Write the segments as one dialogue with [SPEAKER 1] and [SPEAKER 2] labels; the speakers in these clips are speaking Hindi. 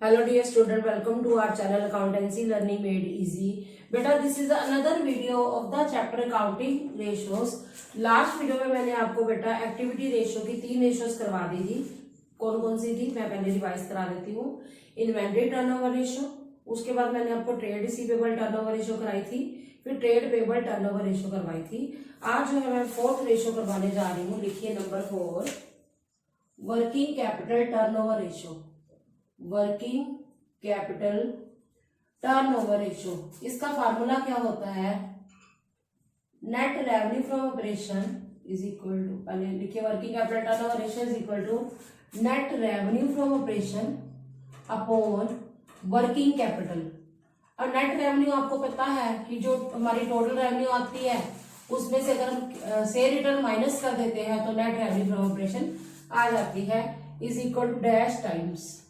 [SPEAKER 1] Hello dear student, welcome to our channel Accountancy Learning Made Easy. बेटा this is another video of the chapter accounting ratios. Last video में मैंने आपको बेटा एक्टिविटी रेशियो की 3 रेशियोज करवा दी थी. कौन कौन सी थी मैं पहले रिवाइज करा देती हूँ. इन्वेंट्री टर्नओवर रेशियो, उसके बाद मैंने आपको ट्रेड रिसीवेबल टर्नओवर रेशियो कराई थी, फिर ट्रेड पेबल टर्नओवर रेशियो करवाई थी. आज जो है मैं 4th रेशियो करवाने जा रही हूँ. लिखिए number 4, working capital turnover ratio. Working capital turnover ratio, इसका फार्मूला क्या होता है? Net revenue from operation is equal to, पहले लिखिए working capital turnover ratio is equal to net revenue from operation upon working capital. और नेट रेवेन्यू आपको पता है कि जो हमारी टोटल रेवेन्यू आती है उसमें से अगर हम से रिटर्न माइनस कर देते हैं तो नेट रेवेन्यू फ्रॉम ऑपरेशन आ जाती है, is equal to dash times.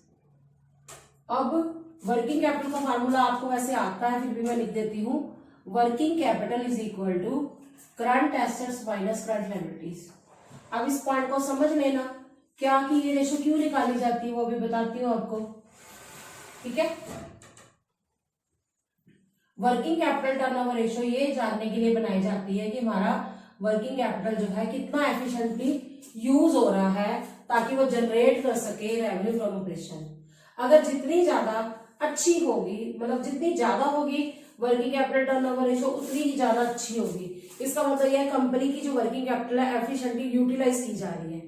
[SPEAKER 1] अब वर्किंग कैपिटल का फार्मूला आपको वैसे आता है, फिर भी मैं लिख देती हूँ. Working capital is equal to current assets minus current liabilities. अब इस पॉइंट को समझ लेना क्या कि ये रेशो क्यों निकाली जाती है वो भी बताती हूँ आपको. ठीक है, वर्किंग कैपिटल टर्नओवर रेशो ये जानने के लिए बनाई जाती है कि हमारा वर्किंग कैपिटल जो है कितना एफिशिएंटली यूज हो रहा है ताकि वो जनरेट कर सके रेवेन्यू फ्रॉम ऑपरेशन. अगर जितनी ज्यादा अच्छी होगी, मतलब जितनी ज्यादा होगी वर्किंग कैपिटल टर्नओवर रेशियो उतनी ही ज्यादा अच्छी होगी. इसका मतलब यह है कंपनी की जो वर्किंग कैपिटल है एफिशिएंटली यूटिलाइज की जा रही है,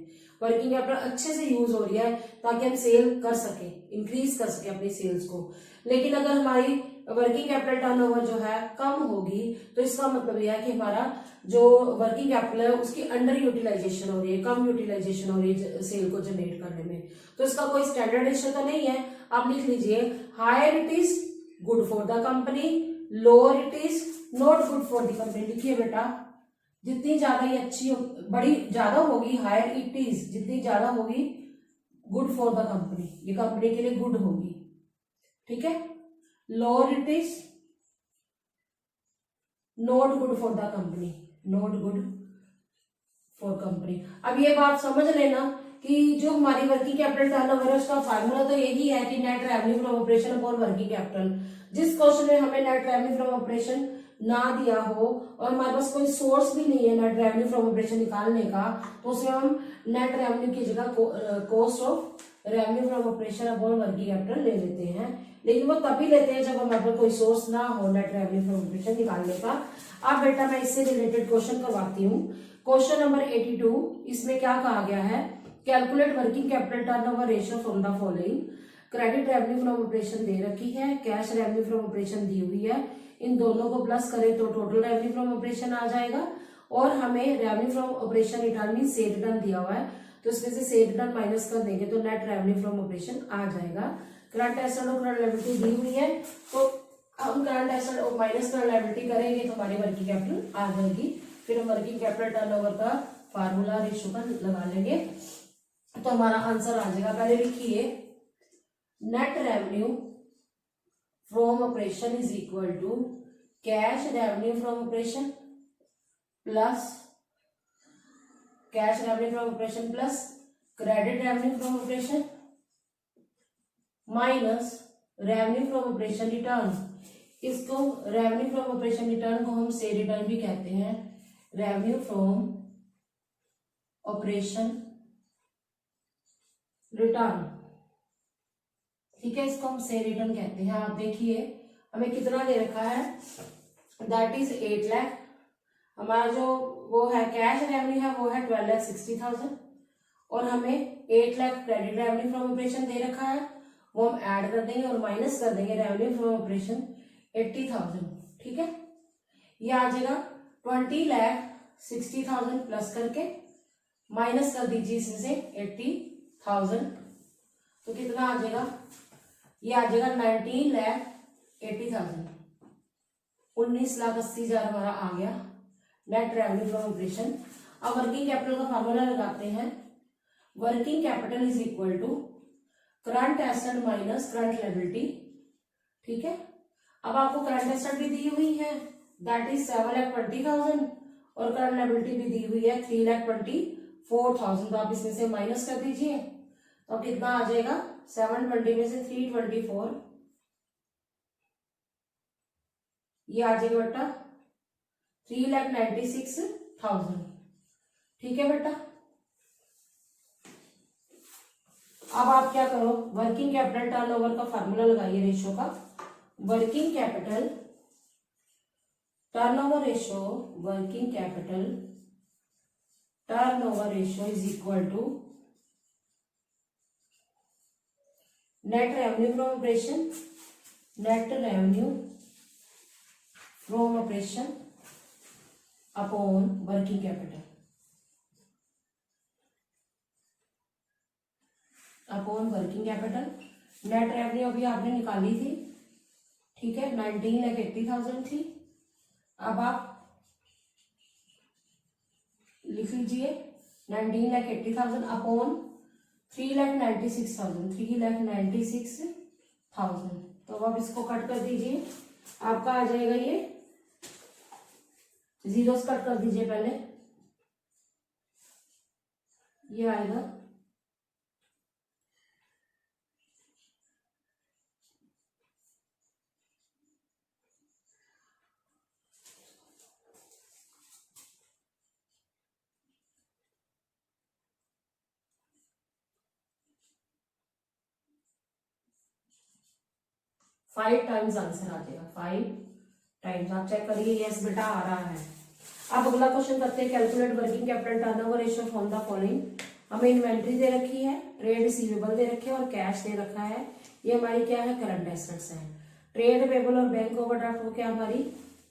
[SPEAKER 1] वर्किंग कैपिटल अच्छे से यूज हो रही है ताकि हम सेल कर सके, इंक्रीज कर सके अपनी सेल्स को. लेकिन अगर हमारी वर्किंग कैपिटल टर्नओवर जो है कम होगी तो इसका मतलब यह है कि हमारा जो वर्किंग कैपिटल है उसकी अंडर यूटिलाइजेशन हो रही है, कम यूटिलाइजेशन हो रही है सेल को जनरेट करने में. तो इसका कोई स्टैंडर्ड रेशियो तो नहीं है. आप लिख लीजिए higher it is good for the company, lower it is not good for the company. लिखिए बेटा, जितनी ज्यादा ये अच्छी बड़ी ज्यादा होगी, हायर इट इज जितनी ज्यादा होगी गुड फॉर द कंपनी, ये कंपनी के लिए गुड होगी. ठीक है, lower it is not good for the company, not good for company. अब ये बात समझ लेना कि जो हमारी वर्किंग कैपिटल टर्नओवर है उसका फार्मूला तो यही है कि net revenue from operation upon working capital. जिस क्वेश्चन में हमें नेट रेवेन्यू फ्रॉम ऑपरेशन ना दिया हो और हमारे पास कोई सोर्स भी नहीं है नेट रेवेन्यू फ्रॉम ऑपरेशन निकालने का, तो उसमें हम नेट रेवेन्यू की जगह cost of revenue from operation upon working capital ले लेते हैं. लेकिन वो तभी लेते हैं जब हमारे पास कोई सोर्स ना हो नेट रेवेन्यू फ्रॉम ऑपरेशन निकालने का. अब बेटा मैं इससे रिलेटेड क्वेश्चन करवाती हूँ. क्वेश्चन नंबर 82, इसमें क्या कहा गया है? Calculate working capital turnover ratio from the following. Credit revenue from operation दे रखी है, कैश रेवेन्यू फ्रॉम ऑपरेशन दी हुई है. इन दोनों को प्लस करें तो टोटल रेवेन्यू फ्रॉम ऑपरेशन आ जाएगा. और हमें revenue from operation return mean से रिटर्न दिया हुआ है, तो इसमें से रिटर्न माइनस कर देंगे तो नेट रेवेन्यू फ्रॉम ऑपरेशन आ जाएगा. करंट एसेट और करंट लायबिलिटी दी हुई है, तो हम करंट एसेट और माइनस करंट लायबिलिटी करेंगे तो हमारी वर्किंग कैपिटल आ जाएगी. फिर हम वर्किंग कैपिटल टर्नओवर का फार्मूला रेशियो का लगा लेंगे तो हमारा आंसर आ जाएगा. पहले लिखिए net revenue from operation is equal to cash revenue from operation plus cash revenue from operation plus credit revenue from operation minus revenue from operation return. इसको रेवेन्यू फ्रॉम ऑपरेशन रिटर्न को हम से रिटर्न भी कहते हैं, रेवेन्यू फ्रॉम ऑपरेशन रिटर्न. ठीक है, इसको हम से रिटर्न कहते हैं. आप देखिए हमें कितना दे रखा है, दैट इज 8 लाख. हमारा जो वो है कैश रेवेन्यू है वो है 12,60,000 और हमें 8 lakh credit revenue from operation दे रखा है, वो हम ऐड कर देंगे और माइनस कर देंगे रेवेन्यू फ्रॉम ऑपरेशन 80,000. ठीक है, ये आ जाएगा 20,60,000 प्लस करके माइनस कर दीजिए इसमें से 80,000, तो कितना आ जाएगा? ये आ जाएगा 19,80,000. 19,80,000 हमारा आ गया नेट रेवेन्यू फ्रॉम ऑपरेशन. अब वर्किंग कैपिटल का फार्मूला लगाते हैं. Working capital is equal to current asset minus current liability. ठीक है, अब आपको करंट एसेट भी दी हुई है दैट इज 7,20,000 और करंट लायबिलिटी भी दी हुई है 3,24,000. तो आप इसमें से माइनस कर दीजिए तो कितना आ जाएगा? 720 में से 324, ये आ जाएगा बेटा 3,96,000। ठीक है बेटा। अब आप क्या करो, वर्किंग कैपिटल टर्नओवर का फार्मूला लगाइए रेशो का। Working capital turnover ratio, working capital turnover ratio is equal to net revenue from operation, net revenue from operation upon working capital, upon working capital. Net revenue अभी आपने निकाली थी, ठीक है, 19,80,000 थी। अब आप लिख लीजिए 19,80,000 अपॉन 3,96,000, 3,96,000। तो अब आप इसको कट कर दीजिए, आपका आ जाएगा ये, जीरोस कट कर दीजिए पहले, ये आएगा 5 टाइम्स आंसर आ जाएगा, 5 टाइम्स। आप चेक करिए, यस बेटा आ रहा है। अब अगला क्वेश्चन करते हैं, calculate working capital turnover ratio from the following. हमें इन्वेंट्री दे रखी है, ट्रेड रिसीवेबल दे रखे हैं और कैश दे रखा है। ये हमारी क्या है, करंट एसेट्स है। ट्रेड पेबल और बैंक ओवरड्राफ्ट वो क्या हमारी,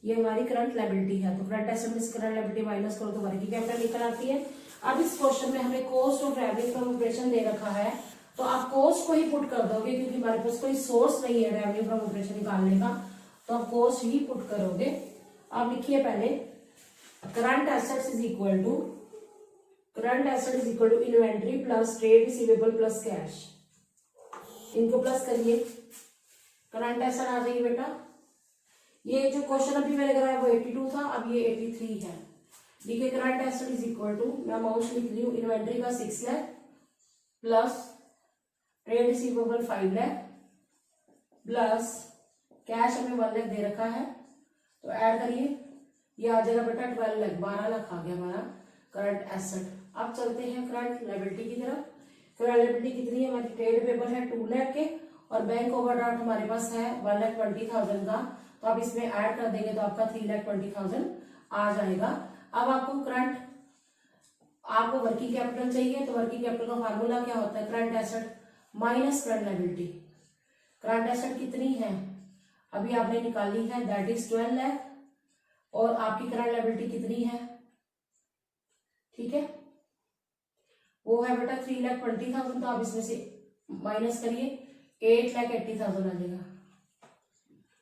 [SPEAKER 1] ये हमारी करंट लायबिलिटी है। तो करंट एसेट में करंट लायबिलिटी माइनस करो तो वर्किंग कैपिटल निकल आती है। अब इस क्वेश्चन में हमें cost of revenue from operation दे रखा है, तो आप कॉस्ट को ही पुट कर दोगे क्योंकि हमारे पास कोई सोर्स नहीं है रेवेन्यू फ्रॉम ऑपरेशन निकालने का, तो आप कॉस्ट ही पुट करोगे। आप लिखिए पहले current assets is equal to, current asset is equal to inventory plus trade receivable plus cash. इनको प्लस करिए, करंट एसेट आ जाएगी बेटा। ये जो क्वेश्चन अभी मैंने कराया वो 82 था, अब ये 83 है। देखिए current asset is equal to, मैं अमाउंट लिख रही हूँ, इन्वेंट्री का 6 lakh plus trade receivable 5 lakh plus cash हमें 1 लाख दे रखा है, तो ऐड करिए, ये आ जाएगा बेटा 12 लाख, 12 लाख आ गया हमारा करंट एसेट। अब चलते हैं करंट लायबिलिटी की तरफ। करंट लायबिलिटी कितनी है हमारी, ट्रेड पेबल है 2 लाख के और बैंक ओवरड्राफ्ट हमारे पास है 1,20,000 का, तो आप इसमें ऐड कर देंगे तो आपका 3,20,000 आ जाएगा। अब आपको करंट, आपको वर्किंग कैपिटल चाहिए, तो वर्किंग कैपिटल का फार्मूला क्या होता है, current asset minus current liability. Current asset कितनी है अभी आपने निकाली है, दैट इज 12 लाख, और आपकी करंट लायबिलिटी कितनी है, ठीक है, वो है बेटा 3,20,000, तो आप इसमें से माइनस करिए, 8,80,000 आ जाएगा,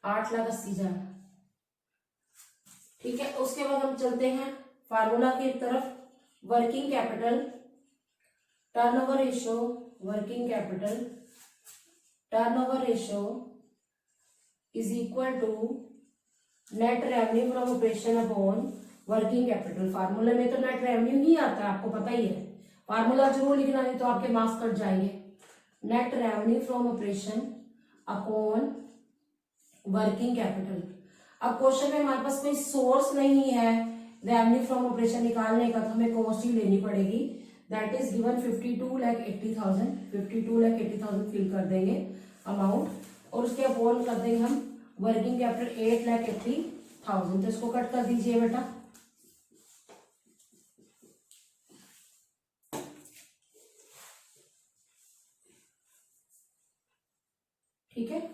[SPEAKER 1] 8,80,000। ठीक है, उसके बाद हम चलते हैं फार्मूला की तरफ। Working capital turnover ratio, working capital turnover ratio is equal to net revenue from operation upon working capital. फार्मूले में तो नेट रेवेन्यू ही आता है, आपको पता ही है, फार्मूला जरूर लिखना नहीं तो आपके मार्क्स कट जाएंगे। Net revenue from operation upon working capital. अब क्वेश्चन में हमारे पास कोई सोर्स नहीं है रेवेन्यू फ्रॉम ऑपरेशन निकालने का, तो हमें कॉस्ट ही लेनी पड़ेगी, दैट इज गिवन 52,80,000, 52,80,000 फिल कर देंगे अमाउंट, और उसके अपॉन कर देंगे हम वर्किंग कैपिटल 8,80,000। तो इसको कट कर दीजिए बेटा, ठीक है।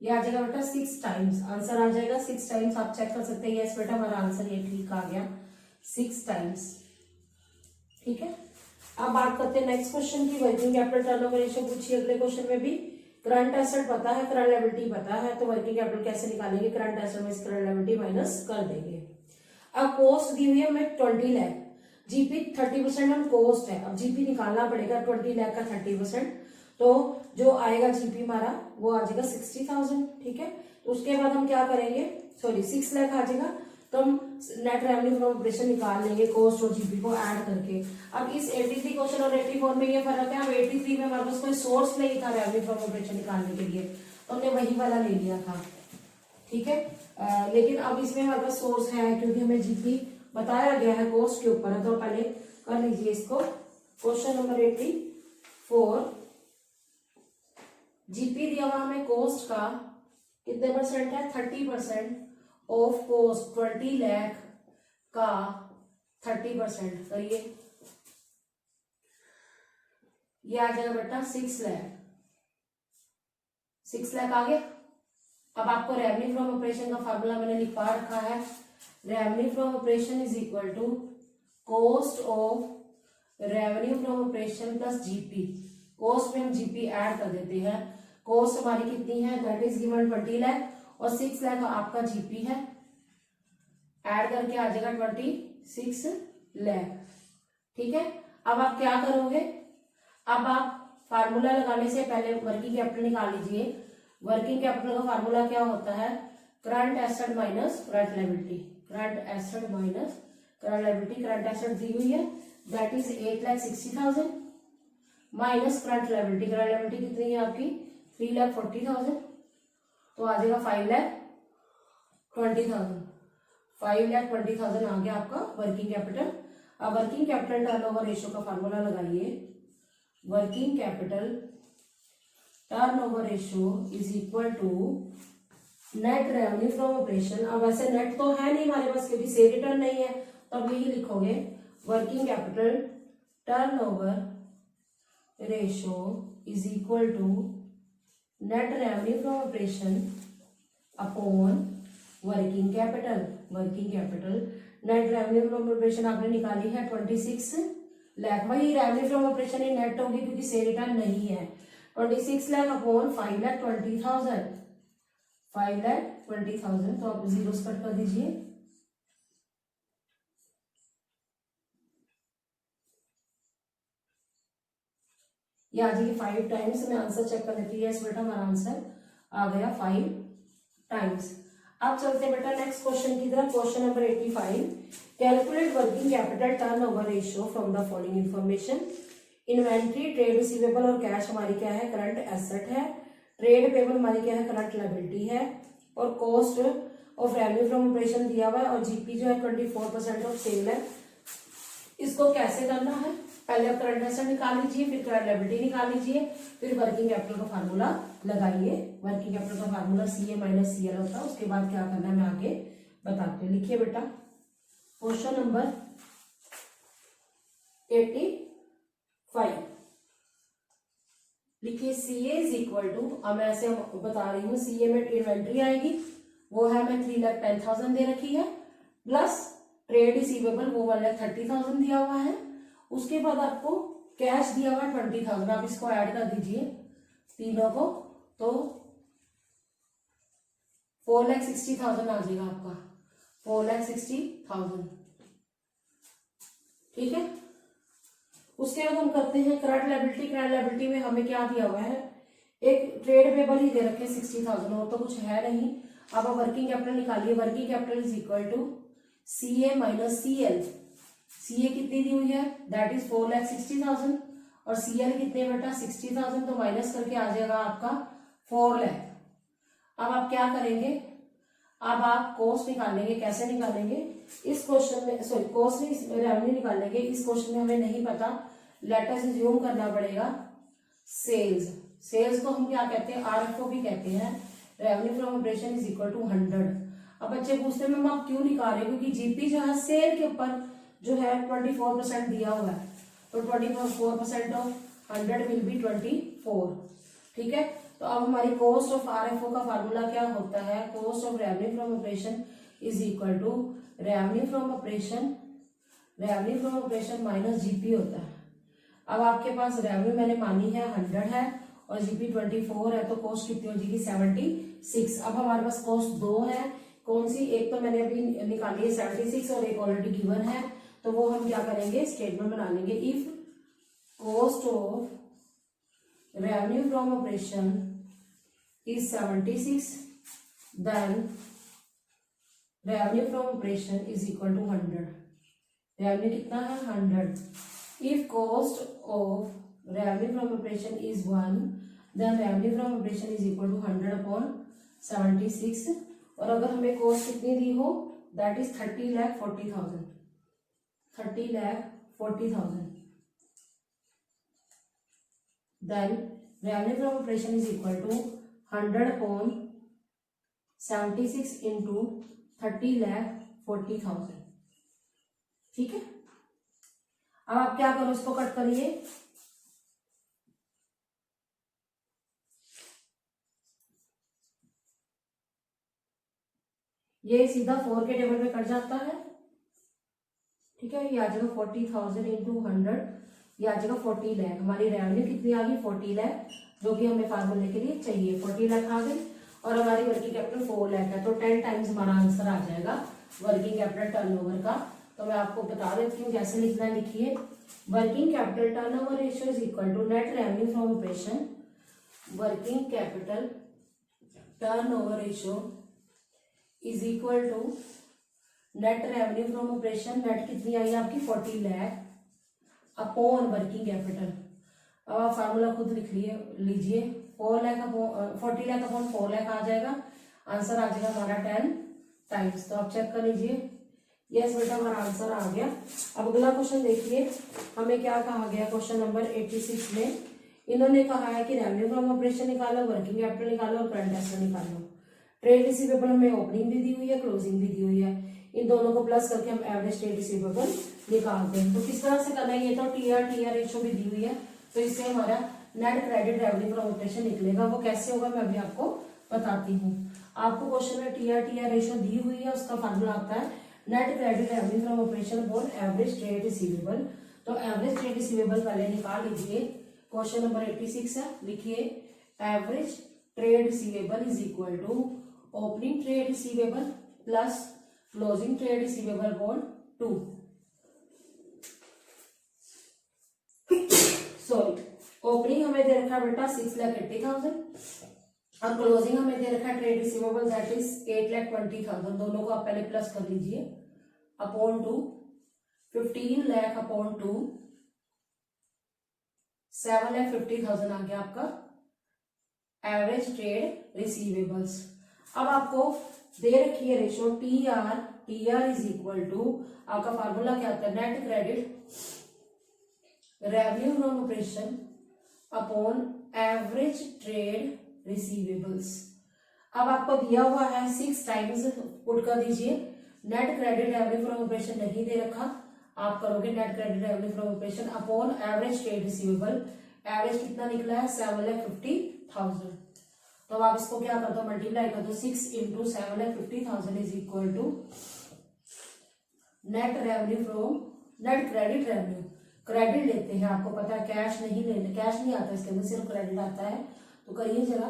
[SPEAKER 1] ये आ जाएगा बेटा 6 टाइम्स, आंसर आ जाएगा 6 टाइम्स। आप चेक कर सकते हैं, यस बेटा हमारा आंसर ये ठीक आ गया 6 टाइम्स, ठीक है। अब बात करते हैं नेक्स्ट क्वेश्चन की, वर्किंग कैपिटल टर्नओवर रेशियो पूछिए अगले क्वेश्चन में भी। करंट एसेट पता है, करंट लायबिलिटी पता है, तो वर्किंग कैपिटल कैसे निकालेंगे, करंट एसेट में करंट लायबिलिटी माइनस कर देंगे। अब कॉस्ट दी हुई है हमें 20 लाख, जीपी 30% हम कॉस्ट है, अब जीपी निकालना पड़ेगा 20 लाख का 30%, तो जो आएगा जीपी हमारा वो आ जाएगा 60,000, ठीक है। तो उसके बाद हम क्या करेंगे, सॉरी 6 लाख आ जाएगा, तो हम नेट रेवेन्यू फ्रॉम ऑपरेशन निकाल लेंगे कॉस्ट और जीपी को ऐड करके। अब इस 83 क्वेश्चन और 84 में ये फर्क है, अब 83 में हमारे पास कोई सोर्स नहीं था रेवेन्यू फ्रॉम ऑपरेशन निकालने के लिए, तो हमने वही वाला ले लिया था, ठीक है। लेकिन अब इसमें हमारे पास सोर्स है क्योंकि हमें जीपी बताया गया है कॉस्ट के ऊपर है, तो पहले कर लीजिए इसको। क्वेश्चन नंबर 84, जीपी दिया हुआ हमें कॉस्ट का कितने परसेंट है, 30% ऑफ कॉस्ट, 20 लाख का 30% करिए, ये आ जाएगा बेटा 6 लाख। 6 लाख आ गया। अब आपको रेवेन्यू फ्रॉम ऑपरेशन का फार्मूला मैंने लिखवा रखा है, revenue from operation is equal to cost of revenue from operation plus GP. Cost में हम जीपी ऐड कर देते हैं, कॉस्ट हमारी कितनी है, दैट इज गिवन 20 लाख और 6 लाख आपका जीपी है, ऐड करके आ जाएगा 26 लाख, ठीक है। अब आप क्या करोगे, अब आप फार्मूला लगाने से पहले वर्किंग कैपिटल निकाल लीजिए। वर्किंग कैपिटल का फार्मूला क्या होता है, current asset minus current liability, current asset minus current liability. Current asset दी हुई है that is 8,60,000 minus current liability, current liability कितनी है आपकी 3,40,000, तो आ जाएगा 5,20,000। 5,20,000 आ गया आपका वर्किंग कैपिटल। अब वर्किंग कैपिटल टर्नओवर रेशियो का फार्मूला लगाइए, working capital turnover ratio is equal to net revenue from operation. अब वैसे नेट तो है नहीं हमारे पास क्योंकि से रिटर्न नहीं है, तो अब यही लिखोगे working capital turnover ratio is equal to net revenue from operation upon working capital. Working capital net revenue from operation आपने निकाली है 26 लाख, वही रेवेन्यू फ्रॉम ऑपरेशन ही नेट होगी क्योंकि से रिटर्न नहीं है। 26 लाख अपॉन 5,20,000, 5,20,000, तो आप जीरो कट कर दीजिए। ये आ जाएगी 5 टाइम्स। मैं आंसर चेक कर लेती है, यस बेटा हमारा आंसर आ गया 5 टाइम्स। अब चलते बेटा नेक्स्ट क्वेश्चन की तरफ। Question number 85, calculate working capital turnover ratio from the following information. Inventory, trade receivable और कैश हमारी क्या है, करंट एसेट है। ट्रेड पेबल हमारी क्या है, करंट लायबिलिटी है। और cost of revenue from operation दिया हुआ है और जीपी जो है 24% ऑफ सेल है। इसको कैसे करना है, पहले आप करंट एसेट निकाल लीजिए, फिर करंट लायबिलिटी निकाल लीजिए, फिर वर्किंग कैपिटल का फार्मूला लगाइए। वर्किंग कैपिटल का फार्मूला CA माइनस CL होता है। उसके बाद क्या करना है मैं आगे बताती हूँ। लिखिए बेटा क्वेश्चन नंबर 85, लिखिए CA इज इक्वल टू, अब मैं ऐसे बता रही हूँ, CA में इन्वेंट्री आएगी, वो है हमें 3,10,000 दे रखी है, प्लस ट्रेड रिसीवेबल वो 1,30,000 दिया हुआ है। उसके बाद आपको कैश दिया हुआ 20,000, आप इसको ऐड कर दीजिए तीनों को, तो 4,60,000 आ जाएगा आपका, 4,60,000, ठीक है। उसके बाद हम करते हैं करंट लायबिलिटी। करंट लायबिलिटी में हमें क्या दिया हुआ है, एक ट्रेड पेबल ही दे रखे 60,000 और तो कुछ है नहीं। अब आप वर्किंग कैपिटल निकालिए। Working capital is equal to CA minus CL। CA कितनी दी हुई है, दैट इज 4,60,000 और CL कितने बेटा 60,000, तो माइनस करके आ जाएगा आपका 4 लाख। अब आप क्या करेंगे, अब आप कॉस्ट निकालेंगे। कैसे निकालेंगे, इस क्वेश्चन में सॉरी कॉस्ट नहीं रेवेन्यू निकालेंगे। इस क्वेश्चन में हमें नहीं पता, लेट अस अज्यूम करना पड़ेगा सेल्स। सेल्स को हम क्या कहते हैं, RFO भी कहते हैं। Revenue from operation is equal to 100। अब बच्चे पूछते हैं मैम आप क्यों निकाल रहे हो, क्योंकि जीपी जो है सेल के ऊपर जो है 24% दिया हुआ है, तो 24% ऑफ 100 विल बी 24, ठीक है। तो अब हमारी कॉस्ट ऑफ RFO का फार्मूला क्या होता है, cost of revenue from operation is equal to revenue from operation minus GP होता है। अब आपके पास रेवेन्यू मैंने मानी है 100 है और जीपी 24 है, तो कॉस्ट कितनी हो जाएगी 76। अब हमारे पास कॉस्ट दो है, कौन सी, एक तो मैंने अभी निकाली है 76 और एक ऑलरेडी गिवन है, तो वो हम क्या करेंगे स्टेटमेंट बना लेंगे। If cost of revenue from operation is 76, then revenue from operation is equal to 100। Revenue कितना है 100। If cost of revenue from operation is 1 then revenue from operation is equal to 100 upon 76। और अगर हमें कॉस्ट कितनी दी हो that is 30,40,000, 30,40,000, then revenue from operation is equal to 100 upon 76 into 30,40,000। ठीक है, अब आप क्या करो, इसको कट करिए। ये सीधा 4 के टेबल में कट जाता है। ठीक है, ये आ जाएगा 40,000 इंटू 100, ये आ जाएगा 40 लाख। हमारी रेवेन्यू कितनी आ गई 40 लाख, जो कि हमें फार्मूले के लिए चाहिए। 40 लाख आ गई और हमारी वर्किंग कैपिटल 4 लाख है, तो 10 टाइम्स हमारा आंसर आ जाएगा वर्किंग कैपिटल टर्नओवर का। तो मैं आपको बता देती हूँ कैसे लिखना है। लिखिए, working capital turnover ratio is equal to net revenue from operation. Working capital turnover ratio is equal to net revenue from operation. Net कितनी आई आपकी 40 लाख अपॉन वर्किंग कैपिटल। अब आप फार्मूला खुद लिख लीजिए। 4 लाख अपॉन 40 लाख अपॉन 4 लाख आ जाएगा, आंसर आ जाएगा हमारा 10 टाइम्स। तो आप चेक कर लीजिए। यस बेटा, हमारा आंसर आ गया। अब अगला क्वेश्चन देखिए, हमें क्या कहा गया क्वेश्चन नंबर 86 में। इन्होंने कहा है कि रेवेन्यू फ्रॉम ऑपरेशन निकालो, वर्किंग कैपिटल निकालो और करंट एसेट निकालो। ट्रेड रिसीवेबल हमें ओपनिंग भी दी हुई है, क्लोजिंग भी दी हुई है। इन दोनों को प्लस करके हम एवरेज ट्रेड रिसीवेबल निकालते हैं। तो किस तरह से करना है, ये तो टीआर रेशियो भी दी हुई है, तो इससे हमारा net credit revenue from operation निकलेगा। वो कैसे होगा मैं अभी आपको बताती हूँ। आपको क्वेश्चन में टीआर रेशियो दी हुई है, उसका फार्मूला आता है net credit revenue from operation upon average trade receivable. तो एवरेज ट्रेड रिसीवेबल पहले निकाल लीजिए। क्वेश्चन नंबर 86 है, लिखिए average trade receivable is equal to opening trade receivable plus closing trade receivable upon 2। Sorry, opening हमें दे रखा है बेटा 6,80,000 और क्लोजिंग हमें दे रखा है ट्रेड रिसीवेबल दैट इज 8,20,000। दोनों को आप पहले प्लस कर लीजिए अपॉन 2। 15 लाख अपॉन 2 7,50,000 आ गया आपका एवरेज ट्रेड रिसीवेबल्स। अब आपको दे रखी है ratio TR is equal to, आपका फार्मूला क्या आता है net credit revenue from operation upon average trade receivables. अब आपको दिया हुआ है 6 टाइम्स, पुट कर दीजिए। Net credit revenue from operation नहीं दे रखा, आप करोगे net credit revenue from operation upon average trade receivable. Average कितना निकला है 7,50,000। तो आप इसको क्या कर दो, मल्टीप्लाई कर दो। 6 into 7,50,000 is equal to net revenue from net credit revenue. Credit लेते हैं, आपको पता है कैश नहीं लेते, कैश नहीं आता इसके अंदर, सिर्फ क्रेडिट आता है। तो करिए जरा,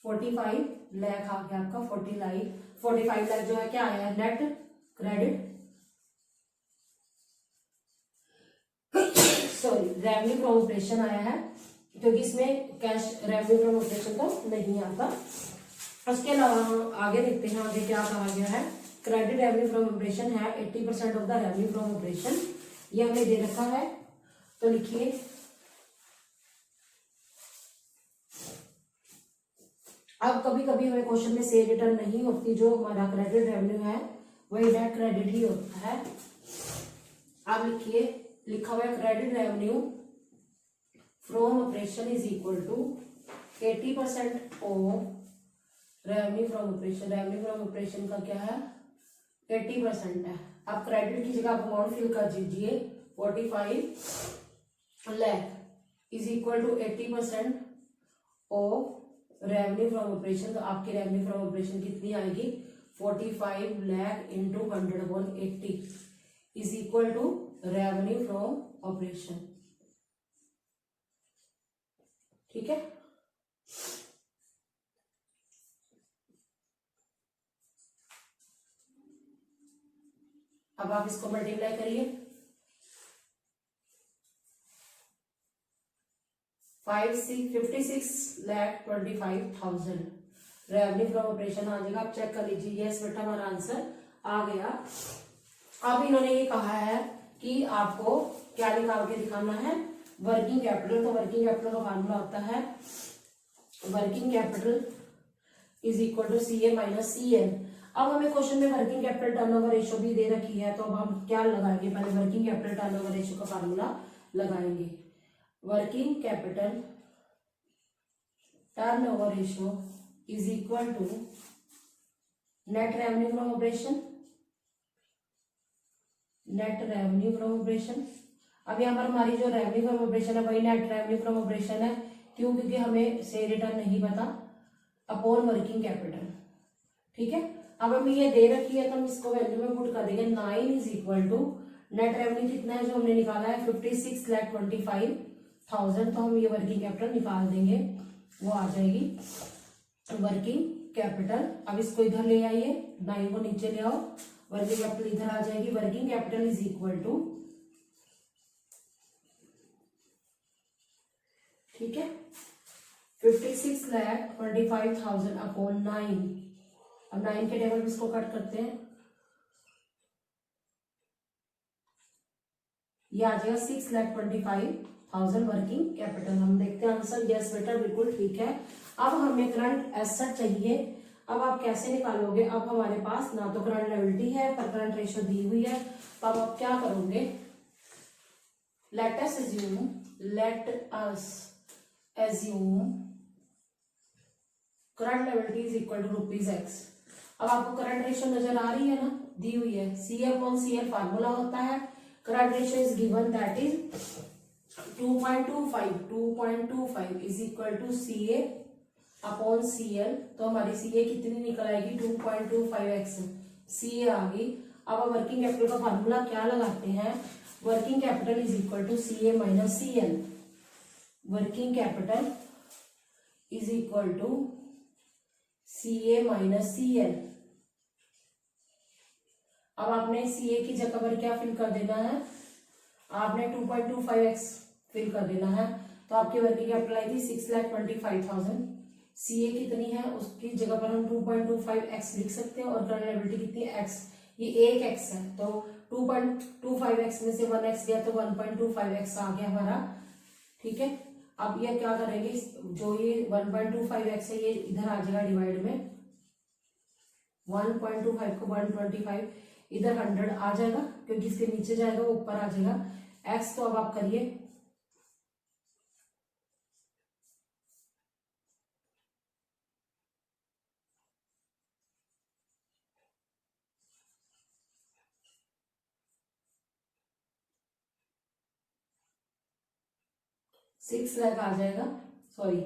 [SPEAKER 1] 45 लाख आ गया आपका। 45 लाख जो है क्या आया है net credit sorry revenue from operation आया है, क्योंकि इसमें कैश रेवेन्यू फ्रॉम ऑपरेशन तो नहीं आता। उसके अलावा हम आगे देखते हैं, आगे क्या कहा गया है। क्रेडिट रेवेन्यू फ्रॉम ऑपरेशन है 80% of the revenue from operation, ये हमें दे रखा है। तो लिखिए अब कभी कभी हमें क्वेश्चन में सेल रिटर्न नहीं होती, जो हमारा क्रेडिट रेवेन्यू है वही नेट क्रेडिट ही होता है। अब लिखिए, लिखा हुआ है credit revenue from operation is equal to 80% of revenue from operation. Revenue from operation का क्या है 80% है। आप क्रेडिट की जगह आप अमाउंट फिल कर दीजिए 45 lakh is equal to 80% of revenue from operation. तो आपकी रेवेन्यू फ्रॉम ऑपरेशन कितनी आएगी 45 lakh into 100/80 is equal to revenue from operation. ठीक है, अब आप इसको मल्टीप्लाई करिए। 56,25,000 रेवेन्यू फ्रॉम ऑपरेशन आ जाएगा। आप चेक कर लीजिए, यस बेटा हमारा आंसर आ गया। अब इन्होंने ये कहा है कि आपको क्या निकाल के दिखाना है, वर्किंग कैपिटल। तो वर्किंग कैपिटल का फार्मूला होता है working capital is equal to C A minus C L. अब हमें क्वेश्चन में वर्किंग कैपिटल टर्नओवर रेशियो भी दे रखी है, तो अब हम क्या लगाएंगे, पहले वर्किंग कैपिटल टर्नओवर रेशियो का फार्मूला लगाएंगे। Working capital turnover ratio is equal to net revenue from operation, net revenue from operation. अब यहाँ पर हमारी जो रेवेन्यू फ्रॉम ऑपरेशन है वही नेट रेवेन्यू फ्रॉम ऑपरेशन है, क्यों, क्योंकि हमें से रिटर्न नहीं पता, अपॉन वर्किंग कैपिटल। ठीक है, अब हमें ये दे रखी है तो हम इसको वैल्यू में पुट कर देंगे। 9 is equal to net revenue कितना है जो हमने निकाला है 56,25,000, तो हम ये वर्किंग कैपिटल निकाल देंगे, वो आ जाएगी वर्किंग कैपिटल। अब इसको इधर ले आइए, 9 को नीचे ले आओ, वर्किंग कैपिटल इधर आ जाएगी। Working capital is equal to, ठीक है, 56,25,000 अपॉन 9। अब 9 के टेबल में इसको कट करते हैं, ये आ जाएगा 6,25,000 वर्किंग कैपिटल। हम देखते हैं आंसर, यस बेटा बिल्कुल ठीक है। अब हमें करंट एसेट चाहिए। अब आप कैसे निकालोगे, अब हमारे पास ना तो करंट लायबिलिटी है पर करंट रेशियो दी हुई है, तो अब आप क्या करोगे, let us assume current liability is equal to ₹X। अब आपको करंट रेशियो नजर आ रही है ना, दी हुई है, CA/CL फार्मूला होता है। Current ratio is given, that is 2.25 is equal to CA/CL। तो हमारी CA कितनी निकल आएगी, 2.25x CA आ गई। अब हम वर्किंग कैपिटल का फार्मूला क्या लगाते हैं, working capital is equal to CA minus CL। Working capital is equal to CA minus CL। अब आपने CA की जगह पर क्या फिल कर देना है, आपने 2.25x फिल कर देना है, तो आपकी वर्किंग कैपिटल आई थी 6,25,000। CA कितनी है उसकी जगह पर हम 2.25x लिख सकते हैं, और करंट लायबिलिटी कितनी है, x, ये एक x है, तो 2.25x में से 1x गया तो 1.25x आ गया हमारा। ठीक है, अब ये क्या करेंगे, जो ये 1.25x है ये इधर आ जाएगा डिवाइड में, 1.25 को 125, इधर 100 आ जाएगा, क्योंकि इसके नीचे जाएगा वो ऊपर आ जाएगा x। तो अब आप करिए, $6 लाख आ जाएगा, सॉरी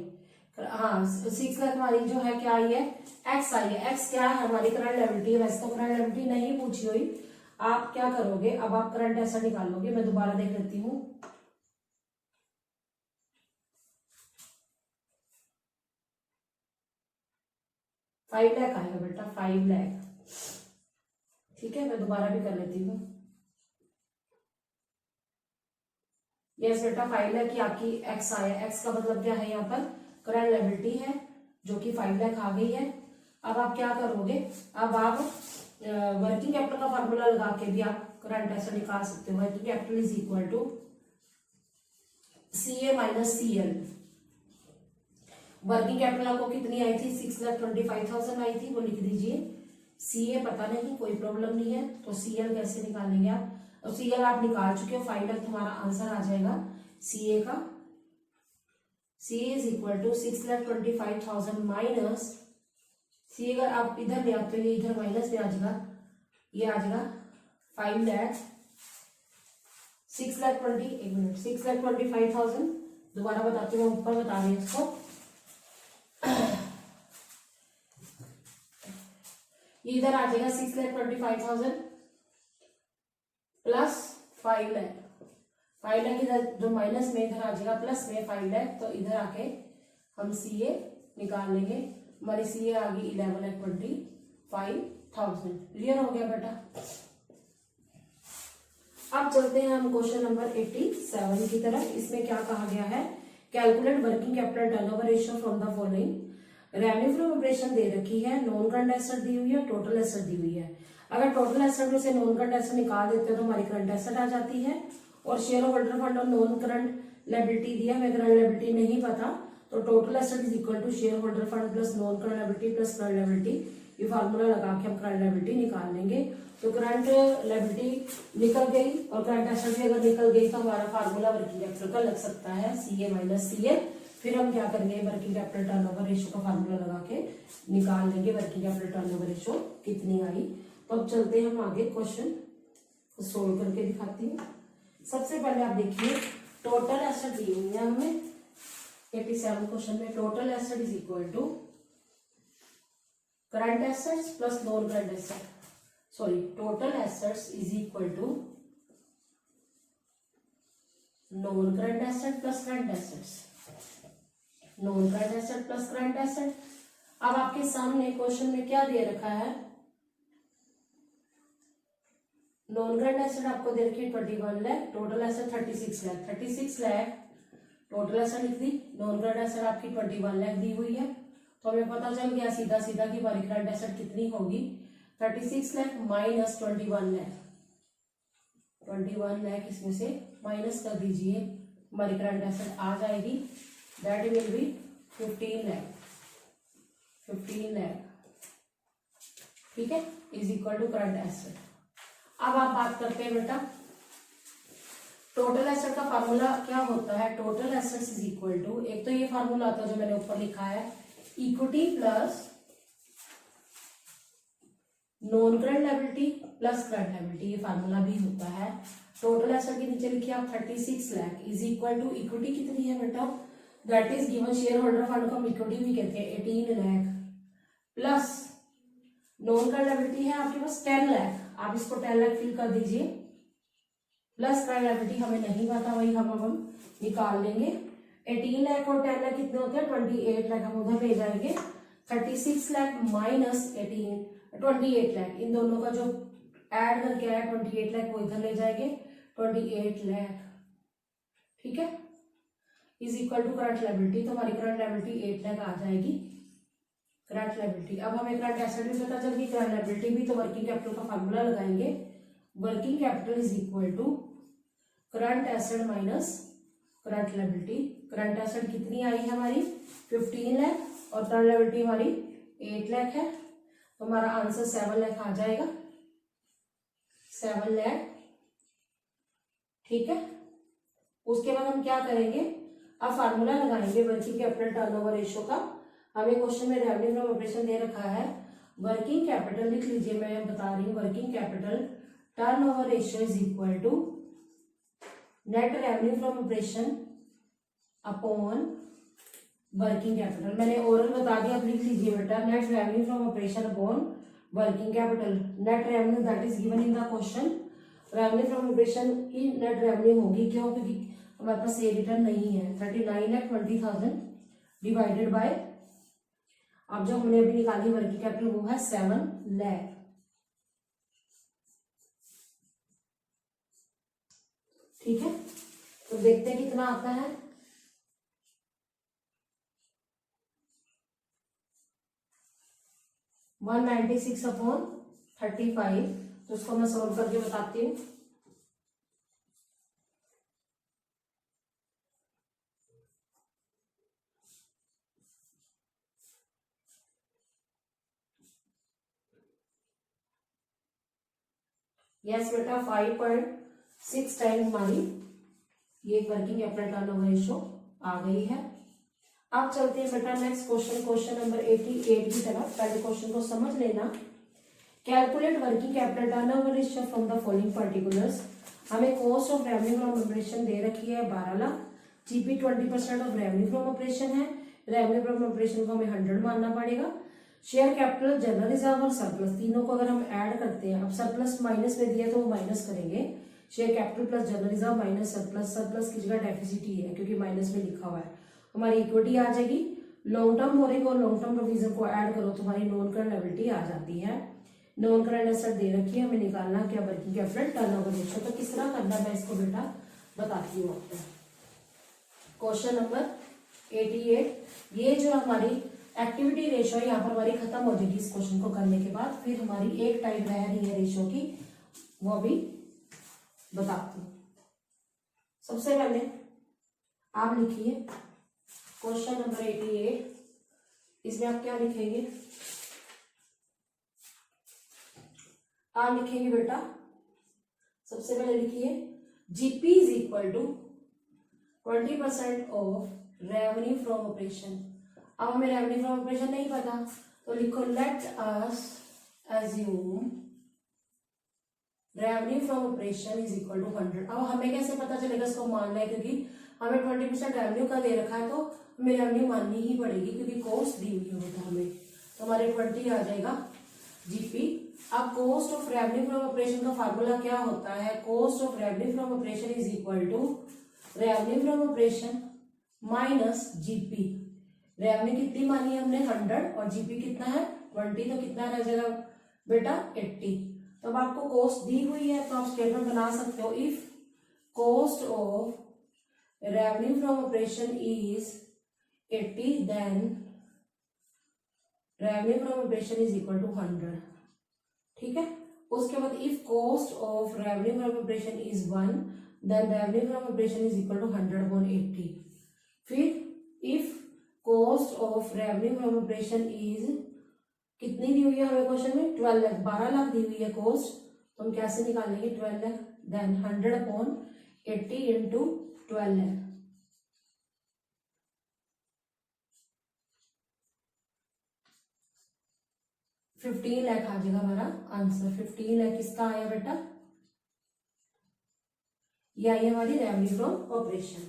[SPEAKER 1] हाँ 6 लाख हमारी जो है क्या आई है, एक्स आई है। एक्स क्या है, हमारी करंट लायबिलिटी है। वैसे तो करंट लायबिलिटी नहीं पूछी हुई, आप क्या करोगे, अब आप करंट ऐसा निकालोगे, मैं दोबारा देख लेती हूँ। $5 लाख आएगा बेटा, 5 लाख। ठीक है, मैं दोबारा भी कर लेती हूँ। यस बेटा 5 लाख की आपकी एक्स आया। एक्स का मतलब क्या है, यहाँ पर करंट लायबिलिटी है जो कि 5 लाख आ गई है। अब आप क्या करोगे, अब आप वर्किंग कैपिटल का फॉर्मूला लगा के भी आप करंट ऐसा निकाल सकते हो। Working capital is equal to CA minus CL। Working capital आपको कितनी आई थी, 6,25,000 आई थी, वो लिख दीजिए। CA पता नहीं, कोई प्रॉब्लम नहीं है, तो CL कैसे निकालेंगे आप, और CL आप निकाल चुके हो, 5 लाख तुम्हारा आंसर आ जाएगा CA का। CA is equal to 6,25,000 minus CA, अगर आप इधर ले आते हो ये इधर माइनस में आ जाएगा, ये आ जाएगा 5 लाख 6,25,000। दोबारा बताती हूँ, ऊपर बता रही हूँ इसको। ये इधर आ जाएगा 6,25,000 प्लस 5 लाख। 5 लाख इधर जो माइनस में इधर आ जाएगा प्लस में 5 लाख, तो इधर आके हम CA निकाल लेंगे। हमारी CA आ गई 11,25,000। क्लियर हो गया बेटा। अब चलते हैं हम क्वेश्चन नंबर 87 की तरफ। इसमें क्या कहा गया है, calculate working capital turnover ratio from the following. Revenue from operation दे रखी है, नॉन करंट एसेट दी हुई है, टोटल एसेट दी हुई है। अगर टोटल एसेट में से नॉन करंट एसेट निकाल देते हो तो हमारी करंट एसेट आ जाती है, और शेयर होल्डर फंड और नॉन करंट लायबिलिटी दिया, हमें करंट लायबिलिटी नहीं पता, तो total asset is equal to share holder fund plus non current liability plus current liability. ये फार्मूला लगा के हम करंट लायबिलिटी निकाल लेंगे। तो करंट लायबिलिटी निकल गई और करंट एसेट भी अगर निकल गई तो हमारा फार्मूला वर्किंग कैपिटल का लग सकता है CA माइनस CL। फिर हम क्या करेंगे, वर्किंग कैपिटल टर्नओवर रेशियो का फार्मूला लगा के निकाल लेंगे वर्किंग कैपिटल टर्नओवर रेशियो कितनी आई। तो अब चलते हैं हम आगे, क्वेश्चन सोल्व करके दिखाती हूँ। सबसे पहले आप देखिए, टोटल एसेट दी हुई है हमें 87 क्वेश्चन में। Total asset is equal to current assets plus non current asset, sorry total assets is equal to non current asset plus current assets, non current asset plus current asset. अब आपके सामने क्वेश्चन में क्या दे रखा है, नॉन करंट एसेट आपको दे रखी है 21 lakh, total asset 36 lakh. 36 lakh total asset लिख दी, नॉन करंट एसेट आपकी 21 लाख दी हुई है। तो हमें पता चल गया सीधा सीधा कि हमारी करंट एसेट कितनी होगी, 36 लाख माइनस 21 लाख। 21 लाख इसमें से माइनस कर दीजिए, हमारी करंट एसेट आ जाएगी, that will be 15 lakh. 15 lakh, ठीक है, is equal to current asset. अब आप बात करते हैं बेटा, टोटल एसेट का फार्मूला क्या होता है, total assets is equal to, एक तो ये फार्मूला आता है जो मैंने ऊपर लिखा है, equity plus non current liability plus current liability, ये फार्मूला भी होता है। टोटल एसेट के नीचे लिखिए आप 36 lakh is equal to equity कितनी है बेटा, that is given share holder fund को हम इक्विटी भी कहते हैं 18 lakh, plus non current liability है आपके पास 10 लाख, आप इसको 10 लाख फिल कर दीजिए, प्लस करंट लायबिलिटी हमें नहीं पता, वही हम निकाल लेंगे। 18 लाख और 10 लाख कितने होते हैं, 28 लाख, हम उधर ले जाएंगे। 36 लाख माइनस 28 लाख, इन दोनों का जो ऐड करके आया 28 लाख वो इधर ले जाएंगे, 28 लाख, ठीक है, is equal to current liability. तो हमारी करंट लायबिलिटी 8 लाख आ जाएगी, करंट लायबिलिटी। अब हमें करंट एसेट भी पता चल गई, करंट लायबिलिटी भी, तो वर्किंग कैपिटल का फार्मूला लगाएंगे, working capital is equal to current asset minus current liability. Current asset कितनी आई है हमारी 15 लाख और करंट लायबिलिटी हमारी 8 लाख है, तो हमारा आंसर 7 लाख आ जाएगा, 7 लाख, ठीक है। उसके बाद हम क्या करेंगे, अब फार्मूला लगाएंगे वर्किंग कैपिटल टर्नओवर रेशियो का। हमें क्वेश्चन में रेवेन्यू फ्रॉम ऑपरेशन दे रखा है, वर्किंग कैपिटल लिख लीजिए, मैं बता रही हूँ, working capital turnover ratio is equal to net revenue from operation upon working capital. मैंने ओरल बता दिया, आप लिख लीजिए बेटा, net revenue from operation upon working capital. Net revenue that is given in the question, revenue from operation की नेट रेवेन्यू होगी, क्यों, क्योंकि हमारे पास ये रिटर्न नहीं है। 39,20,000 डिवाइडेड बाय, अब जो हमने अभी निकाली वर्किंग कैपिटल वो है 7 लाख, ठीक है। तो देखते हैं कितना आता है, वन 196/35। तो उसको मैं सोल्व करके बताती हूँ। यस बेटा, 5.6 टाइम हमारी ये वर्किंग कैपिटल टर्नओवर रेशियो आ गई है। अब चलते हैं बेटा नेक्स्ट क्वेश्चन, क्वेश्चन नंबर 88 की तरफ। पहले क्वेश्चन को समझ लेना। Calculate working capital turnover ratio from the following particulars. हमें cost of revenue from operation दे रखी है 12 lakh, GP 20% of revenue from operation है, रेवेन्यू फ्रॉम ऑपरेशन को हमें 100 मानना पड़ेगा। शेयर कैपिटल, जनरल रिजर्व और सरप्लस, तीनों को अगर हम ऐड करते हैं, अब सरप्लस माइनस में दिया तो वो माइनस करेंगे, share capital plus general reserve minus surplus, surplus की जगह डेफिसिट ही है क्योंकि माइनस में लिखा हुआ है, हमारी इक्विटी आ जाएगी। लॉन्ग टर्म बोरिंग और लॉन्ग टर्म प्रोविजन को ऐड करो तो हमारी नॉन करंट लायबिलिटी आ जाती है। नॉन करंट एसेट दे रखी है, हमें निकालना क्या, वर्किंग कैपिटल टर्नओवर रेशियो। तो किस तरह करना मैं इसको बेटा बताती हूँ आपको। क्वेश्चन नंबर 88, ये जो हमारी एक्टिविटी रेशो यहाँ पर हमारी खत्म हो जाएगी इस क्वेश्चन को करने के बाद। फिर हमारी एक टाइप रह रही है रेशो की, वो भी बताती हूँ। सबसे पहले आप लिखिए क्वेश्चन नंबर 88। इसमें आप क्या लिखेंगे? आप लिखेंगे बेटा, सबसे पहले लिखिए GP is equal to 20% of revenue from operation. अब हमें रेवेन्यू फ्रॉम ऑपरेशन नहीं पता, तो लिखो let us assume revenue from operation is equal to 100। अब हमें कैसे पता चलेगा इसको मानना है, क्योंकि हमें 20% रेवेन्यू का दे रखा है, तो हमें रेवेन्यू माननी ही पड़ेगी क्योंकि कॉस्ट दी हुई होता हमें। तो हमारे 20 आ जाएगा जीपी। अब cost of revenue from operation का फार्मूला क्या होता है? Cost of revenue from operation is equal to revenue from operation minus GP. Revenue कितनी मानी है हमने? 100, और जीपी कितना है? 20, तो कितना रह जाएगा बेटा? 80। तो अब आपको कॉस्ट दी हुई है, तो आप स्टेटमेंट बना सकते हो, if cost of revenue from operation is 80 then revenue from operation is equal to 100। ठीक है। उसके बाद if cost of revenue from operation is 1 then revenue from operation is equal to 100/80। फिर if cost of revenue from operation is, कितनी दी हुई है हमें क्वेश्चन में? 12 लाख, 12 लाख दी हुई है कॉस्ट, तो हम कैसे निकालेंगे? 12 लाख देन 100/80 इंटू 12 लाख। $15 लाख आ जाएगा हमारा आंसर। 15 लाख किसका आया बेटा? ये आई हमारी रेवेन्यू फ्रॉम ऑपरेशन।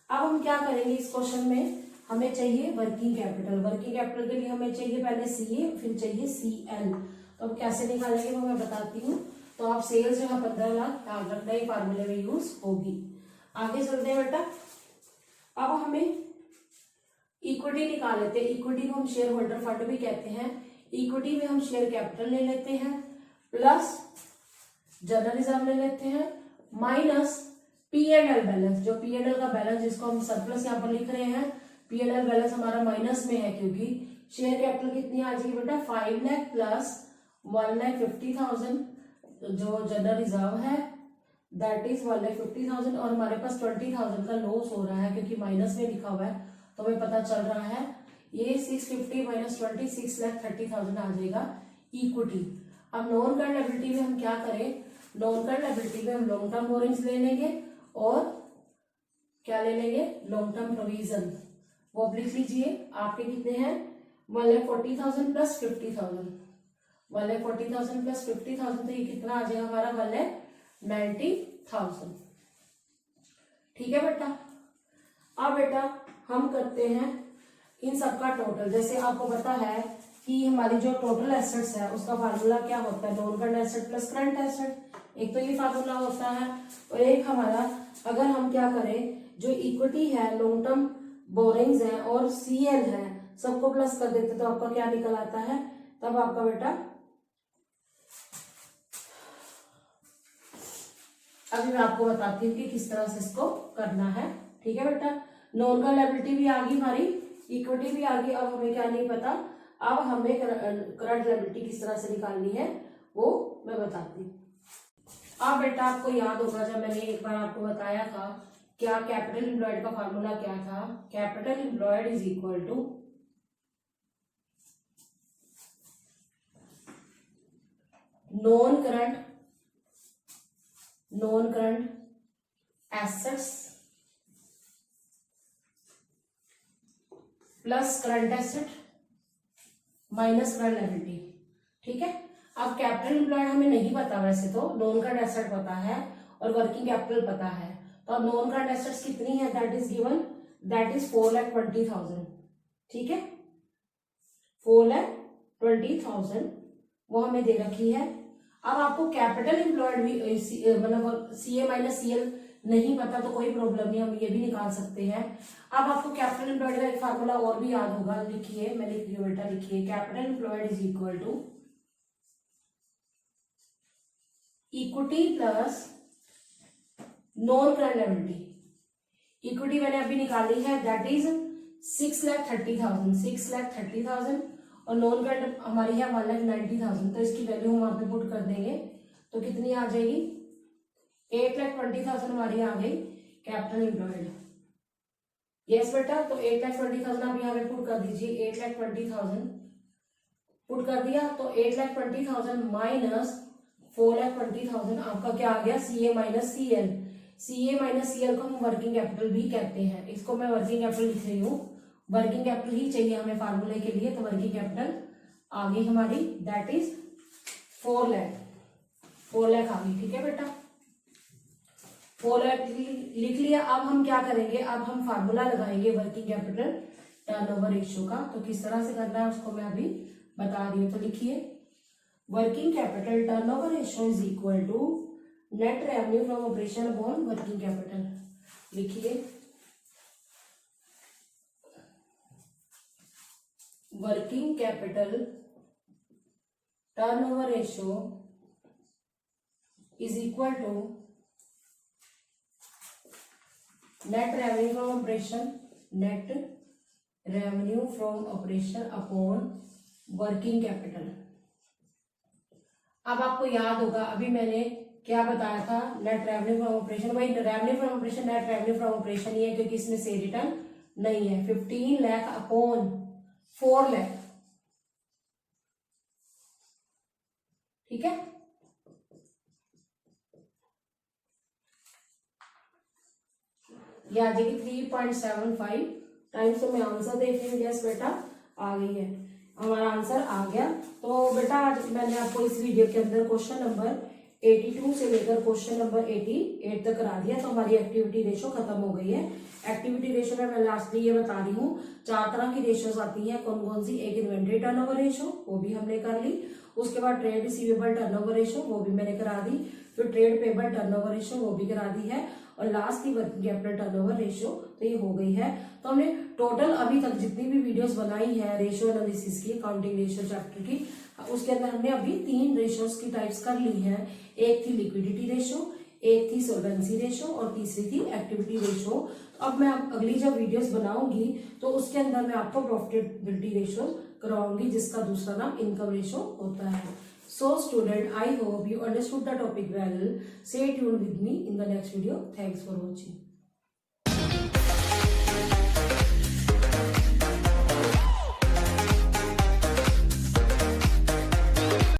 [SPEAKER 1] अब हम क्या करेंगे इस क्वेश्चन में? हमें चाहिए वर्किंग कैपिटल। वर्किंग कैपिटल के लिए हमें चाहिए पहले सीए, फिर चाहिए सीएल। तो अब कैसे निकालेंगे वो मैं बताती हूँ। तो आप सेल्स जो है 15 लाख याद रखना, ही फार्मूले में यूज होगी। आगे चलते हैं बेटा। अब हमें इक्विटी निकाल लेते हैं। इक्विटी को हम शेयर होल्डर फंड भी कहते हैं। इक्विटी में हम शेयर कैपिटल ले लेते हैं, प्लस जनरल रिजर्व ले लेते हैं, माइनस P&L बैलेंस। जो P&L का बैलेंस जिसको हम सरप्लस यहाँ पर लिख रहे हैं, P&L बैलेंस हमारा माइनस में है, क्योंकि शेयर कैपिटल कितनी आ जाएगी बेटा? 5 लाख प्लस 1,50,000। जो जनरल रिजर्व है दैट इज 1,50,000, और हमारे पास 20,000 का लॉस हो रहा है क्योंकि माइनस में लिखा हुआ है, तो हमें पता चल रहा है ये 650 माइनस 20 6,30,000 आ जाएगा इक्विटी। अब नॉन करंट लायबिलिटी में हम क्या करें? नॉन करंट लायबिलिटी में हम लॉन्ग टर्म बोरिंग्स ले लेंगे और क्या ले लेंगे? Long term provision. वो आप लिख लीजिए, आपके कितने हैं? 1,40,000 प्लस 50,000। 1,40,000 प्लस 50,000, तो ये कितना आ जाएगा हमारा? 1,90,000। ठीक है बेटा। अब बेटा हम करते हैं इन सबका टोटल। जैसे आपको पता है कि हमारी जो टोटल एसेट्स है उसका फार्मूला क्या होता है? Non current asset plus current asset. एक तो ये फार्मूला होता है, और एक हमारा, अगर हम क्या करें, जो इक्विटी है, लॉन्ग टर्म बोरिंग्स है और सीएल है, सबको प्लस कर देते तो आपका क्या निकल आता है? तब आपका बेटा, अभी मैं आपको बताती हूँ कि किस तरह से इसको करना है। ठीक है बेटा। नॉन करंट लायबिलिटी भी आ गई हमारी, इक्विटी भी आ गई। अब हमें क्या नहीं पता, अब हमें करंट लायबिलिटी किस तरह से निकालनी है वो मैं बताती हूँ। अब बेटा आपको याद होगा जब मैंने एक बार आपको बताया था क्या कैपिटल एम्प्लॉयड का फार्मूला क्या था? Capital employed is equal to non current assets plus current asset minus current liability. ठीक है। अब कैपिटल एम्प्लॉयड हमें नहीं पता, वैसे तो नॉन करंट एसेट पता है और वर्किंग कैपिटल पता है। तो अब नॉन करंट एसेट्स कितनी है? That is given, that is 4,20,000। ठीक है, 4,20,000 वो हमें दे रखी है। अब आपको कैपिटल एम्प्लॉयड भी मतलब सीए माइनस सीएल नहीं पता तो कोई प्रॉब्लम नहीं, हम ये भी निकाल सकते हैं। अब आपको कैपिटल एम्प्लॉयड का एक फार्मूला और भी याद होगा, लिखिए, मैं लिख रही हूँ बेटा, लिखिए capital employed is equal to equity plus non current liability. Equity मैंने अभी निकाली है, दैट इज 6,30,000 और नॉन करंट हमारी है 1,90,000, तो इसकी वैल्यू हम वहां पे पुट कर देंगे तो कितनी आ जाएगी 8,20,000 हमारी आ गई कैपिटल एम्प्लॉयड। यस बेटा, तो 8,20,000 आप यहाँ पे पुट कर दीजिए। 8,20,000 पुट कर दिया तो 8,20,000 माइनस 4,20,000 आपका क्या आ गया CA minus CL। CA minus CL को हम वर्किंग कैपिटल भी कहते हैं। इसको मैं वर्किंग कैपिटल लिख रही हूँ, वर्किंग कैपिटल ही चाहिए हमें फार्मूले के लिए, तो वर्किंग कैपिटल आ गई हमारी, दैट इज 4 लाख। 4 लाख आ गई, ठीक है बेटा, 4 लाख लिख लिया। अब हम क्या करेंगे, अब हम फार्मूला लगाएंगे वर्किंग कैपिटल टर्नओवर रेशियो का। तो किस तरह से करना है उसको मैं अभी बता रही हूँ। तो लिखिए working capital turnover ratio is equal to net revenue from operation upon working capital. लिखिए working capital turnover ratio is equal to net revenue from operation, net revenue from operation upon working capital. अब आपको याद होगा अभी मैंने क्या बताया था, नेट रेवेन्यू फ्रॉम ऑपरेशन, वही revenue from operation net revenue from operation ही है क्योंकि इसमें से रिटर्न नहीं है। 15 लाख अपॉन 4 लाख, ठीक है, ये आ जाएगी 3.75 टाइम्स। तो मैं आंसर देख रही हूँ, यस बेटा आ गई है, हमारा आंसर आ गया। तो बेटा आज मैंने आपको इस वीडियो के अंदर क्वेश्चन नंबर 82 से लेकर क्वेश्चन नंबर 88 तक करा दिया। तो हमारी एक्टिविटी रेशो खत्म हो गई है। एक्टिविटी रेशो में मैं लास्टली ये बता रही हूँ 4 तरह की रेशोज आती हैं। कौन कौन सी, एक इन्वेंट्री टर्नओवर रेशो, वो भी हमने कर ली। उसके बाद ट्रेड रिसीवेबल टर्नओवर रेशो, वो भी मैंने करा दी। फिर ट्रेड पेबल टर्नओवर रेशो, वो भी करा दी है। और लास्ट की वर्किंग कैपिटल टर्नओवर रेशो, तो ये हो गई है। तो हमने टोटल अभी तक जितनी भी वीडियोस बनाई है रेशो एनालिसिस की, अकाउंटिंग रेशो चैप्टर की, उसके अंदर हमने अभी 3 रेशोज की टाइप्स कर ली हैं। एक थी लिक्विडिटी रेशो, एक थी सोल्वेंसी रेशो और तीसरी थी एक्टिविटी रेशो। अब मैं अगली जब वीडियोस बनाऊंगी तो उसके अंदर मैं आपको प्रॉफिटेबिलिटी रेशो कराऊंगी, जिसका दूसरा नाम इनकम रेशो होता है। So student, I hope you understood the topic well. Stay tuned with me in the next video. Thanks for watching.